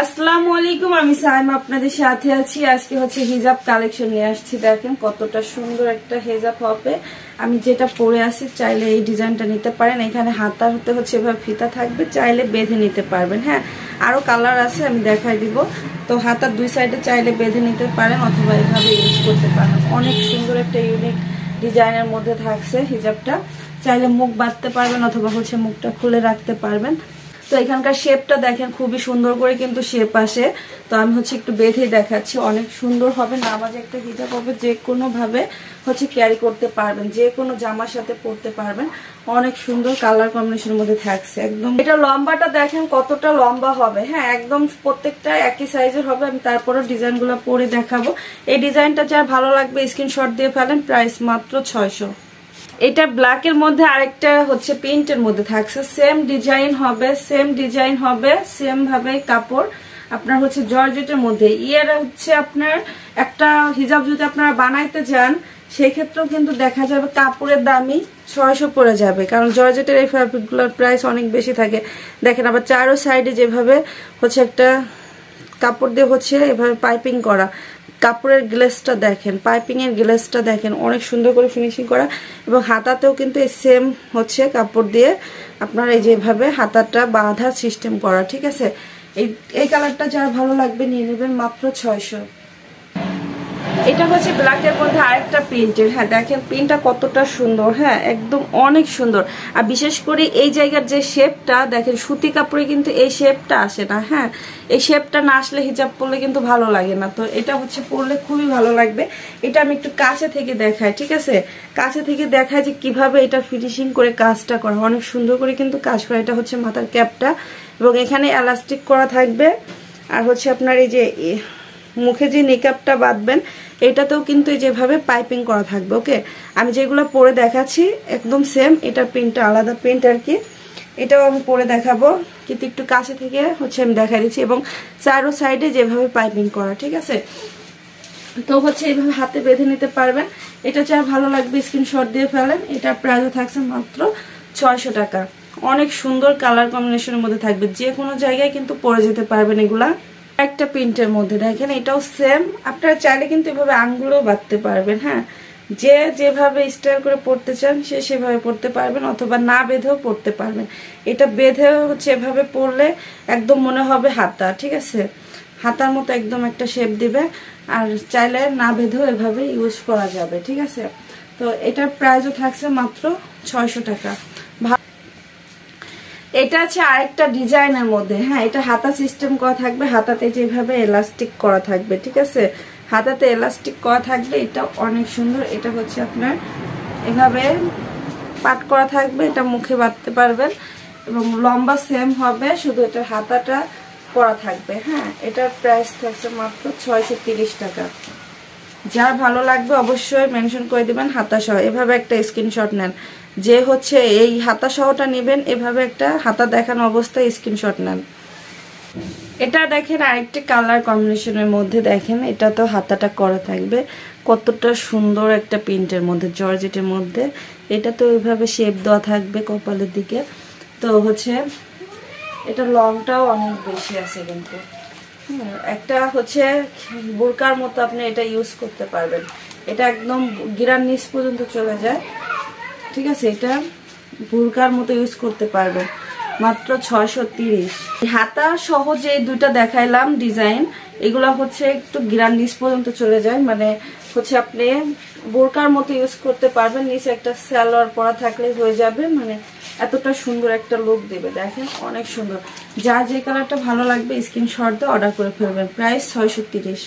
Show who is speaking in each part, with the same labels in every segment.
Speaker 1: আসসালামু আলাইকুম, আমি সাইমা আপনাদের সাথে আছি। আজকে হচ্ছে হিজাব কালেকশন নিয়ে আসছি। দেখেন কতটা সুন্দর একটা হিজাব হবে। আমি যেটা পরে আসি চাইলে এই ডিজাইনটা নিতে পারেন। এখানে হাতা হতে হচ্ছে এভাবে ফিতা থাকবে, চাইলে বেঁধে নিতে পারবেন। হ্যাঁ, আরো কালার আছে, আমি দেখাই দিব। তো হাতার দুই সাইডে চাইলে বেঁধে নিতে পারেন অথবা এভাবে ইউজ করতে পারেন। অনেক সুন্দর একটা ইউনিক ডিজাইনের মধ্যে থাকছে হিজাবটা। চাইলে মুখ বাঁধতে পারবেন অথবা হচ্ছে মুখটা খুলে রাখতে পারবেন। তো এখানকার শেপটা দেখেন, খুবই সুন্দর করে কিন্তু শেপ আসে। তো আমি হচ্ছে একটু বেঁধে দেখাচ্ছি। অনেক সুন্দর হবে, নামাজে একটা হিজাব হবে, যে কোনো ভাবে হচ্ছে ক্যারি করতে পারবেন, যে কোনো জামার সাথে পরতে পারবেন। অনেক সুন্দর কালার কম্বিনেশনের মধ্যে থাকছে একদম। এটা লম্বাটা দেখেন কতটা লম্বা হবে। হ্যাঁ, একদম প্রত্যেকটা একই সাইজের হবে। আমি তারপরে ডিজাইনগুলো পরে দেখাবো। এই ডিজাইনটা যার ভালো লাগবে স্ক্রিনশট দিয়ে ফেলেন। প্রাইস মাত্র 600। এটা ব্ল্যাকের মধ্যে আরেকটা হচ্ছে প্রিন্টের মধ্যে থাকছে। সেম ডিজাইন হবে, সেম ভাবে কাপড়। আপনার হচ্ছে জর্জেটের মধ্যে ইয়ার হচ্ছে আপনার একটা হিজাব যদি আপনারা বানাইতে যান সেই ক্ষেত্রেও কিন্তু দেখা যাবে কাপড়ের দামই 600 পড়ে যাবে, কারণ জর্জেটের এই ফ্যাব্রিকগুলোর প্রাইস অনেক বেশি থাকে। দেখেন আবার চারো সাইডে যেভাবে হচ্ছে একটা কাপড় দিয়ে হচ্ছে এভাবে পাইপিং করা। কাপড়ের গ্লেসটা দেখেন, পাইপিং এর গ্লেসটা দেখেন, অনেক সুন্দর করে ফিনিশিং করা। এবং হাতাতেও কিন্তু এই সেম হচ্ছে কাপড় দিয়ে আপনার এই যেভাবে হাতাটা বাঁধার সিস্টেম করা। ঠিক আছে, এই কালারটা যার ভালো লাগবে নিয়ে নেবেন মাত্র 600। এটা হচ্ছে ব্ল্যাকের মধ্যে আরেকটা প্রিন্টের। হ্যাঁ দেখেন প্রিন্টটা কতটা সুন্দর। হ্যাঁ একদম অনেক সুন্দর। আর বিশেষ করে এই জায়গার যে শেপটা দেখেন, সুতি কাপড়ে কিন্তু এই শেপটা আসে না। হ্যাঁ, এই শেপটা না আসলে হিজাব পরলে কিন্তু ভালো লাগে না। তো এটা হচ্ছে পরলে খুবই ভালো লাগবে। এটা আমি একটু কাছে থেকে দেখাই। ঠিক আছে, কাছে থেকে দেখাই যে কিভাবে এটা ফিনিশিং করে কাজটা করা। অনেক সুন্দর করে কিন্তু কাজ করা। এটা হচ্ছে মাথার ক্যাপটা এবং এখানে এলাস্টিক করা থাকবে। আর হচ্ছে আপনার এই যে মুখে যে মেকআপটা বাঁধবেন এটাতেও কিন্তু যেভাবে পাইপিং করা থাকবে। ওকে, আমি যেগুলো পরে দেখাচ্ছি একদম সেম। এটা প্রিন্টটা আলাদা প্রিন্ট আর কি। এটাও আমি পরে দেখাবো, কিন্তু একটু কাছে থেকে হচ্ছে আমি দেখা দিচ্ছি। এবং চারো সাইডে যেভাবে পাইপিং করা। ঠিক আছে, তো হচ্ছে এইভাবে হাতে বেঁধে নিতে পারবেন। এটা যার ভালো লাগবে স্ক্রিনশট দিয়ে ফেলেন। এটার প্রাইসও থাকছে মাত্র 600 টাকা। অনেক সুন্দর কালার কম্বিনেশনের মধ্যে থাকবে, যে কোনো জায়গায় কিন্তু পরে যেতে পারবেন এগুলা। একটা প্রিন্টের মধ্যে দেখেন, এটাও সেম। আপনারা চাইলে কিন্তু এভাবে আঙ্গুলও বাঁধতে পারবেন। হ্যাঁ, যে যেভাবে স্টাইল করে পড়তে চান সে সেভাবে পড়তে পারবেন, অথবা না বেঁধেও পড়তে পারবেন। এটা বেঁধে হচ্ছে এভাবে পরলে একদম মনে হবে হাতা। ঠিক আছে, হাতার মতো একদম একটা শেপ দিবে। আর চাইলে না বেঁধেও এভাবে ইউজ করা যাবে। ঠিক আছে, তো এটার প্রাইসও থাকছে মাত্র 600 টাকা। এটা আছে আরেকটা ডিজাইনের মধ্যে। হ্যাঁ, এটা হাতা সিস্টেম করা থাকবে, হাতাতে যেভাবে এলাস্টিক করা থাকবে। ঠিক আছে, হাতাতে এলাস্টিক করা থাকবে। এটা অনেক সুন্দর। এটা হচ্ছে আপনার এভাবে পাট করা থাকবে, এটা মুখে বাঁধতে পারবেন এবং লম্বা সেম হবে, শুধু এটা হাতাটা করা থাকবে। হ্যাঁ, এটার প্রাইস থাকছে মাত্র 630 টাকা। যার ভালো লাগবে অবশ্যই মেনশন করে দিবেন হাতা সহ। এভাবে একটা স্ক্রিনশট নেন, যে হচ্ছে এই হাতা সহটা নেবেন, এভাবে একটা হাতা দেখানো অবস্থায় স্ক্রিনশট নেন। এটা দেখেন আরেকটি কালার কম্বিনেশনের মধ্যে। দেখেন এটা তো হাতাটা করা থাকবে, কতটা সুন্দর একটা প্রিন্টের মধ্যে, জর্জেটের মধ্যে। এটা তো ওইভাবে শেপ দেওয়া থাকবে কপালের দিকে। তো হচ্ছে এটা লংটাও অনেক বেশি আছে কিন্তু। একটা হচ্ছে বোরকার মতো আপনি এটা ইউজ করতে পারবেন। এটা একদম গিরার নিচ পর্যন্ত চলে যায়। ঠিক আছে, এটা বোরকার মতো ইউজ করতে পারবেন মাত্র 630। হাতা সহ যে দুইটা দেখাইলাম ডিজাইন, এগুলা হচ্ছে একটু গিরার নিচ পর্যন্ত চলে যায়, মানে হচ্ছে আপনি বোরকার মতো ইউজ করতে পারবেন। নিচে একটা সালোয়ার পরা থাকলে হয়ে যাবে, মানে এতটা সুন্দর একটা লুক দেবে। দেখেন অনেক সুন্দর। যা যে কালারটা ভালো লাগবে স্ক্রিনশট দিয়ে অর্ডার করে ফেলবেন। প্রাইস 630।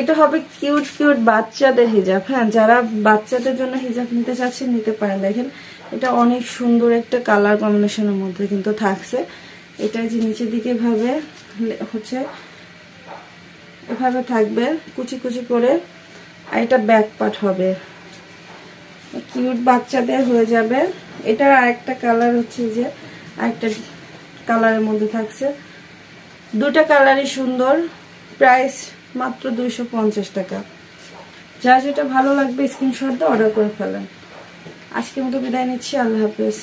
Speaker 1: এটা হবে কিউট কিউট বাচ্চাদের হিজাব। হ্যাঁ, যারা বাচ্চাদের জন্য হিজাব নিতে চাচ্ছেন নিতে পারেন। দেখেন এটা অনেক সুন্দর একটা কালার কম্বিনেশনের মধ্যে কিন্তু থাকছে। এটা যে নিচের দিকে এভাবে হচ্ছে এভাবে থাকবে কুচি কুচি করে। আর এটা ব্যাক পার্ট হবে, কিউট বাচ্চাদের হয়ে যাবে। এটার আরেকটা কালার হচ্ছে যে আরেকটা কালারের মধ্যে থাকছে। দুটা কালারই সুন্দর। প্রাইস মাত্র 250 টাকা। যা যেটা ভালো লাগবে স্ক্রিনশট দিয়ে অর্ডার করে ফেলেন। আজকের মতো বিদায় নিচ্ছি। আল্লাহ হাফেজ।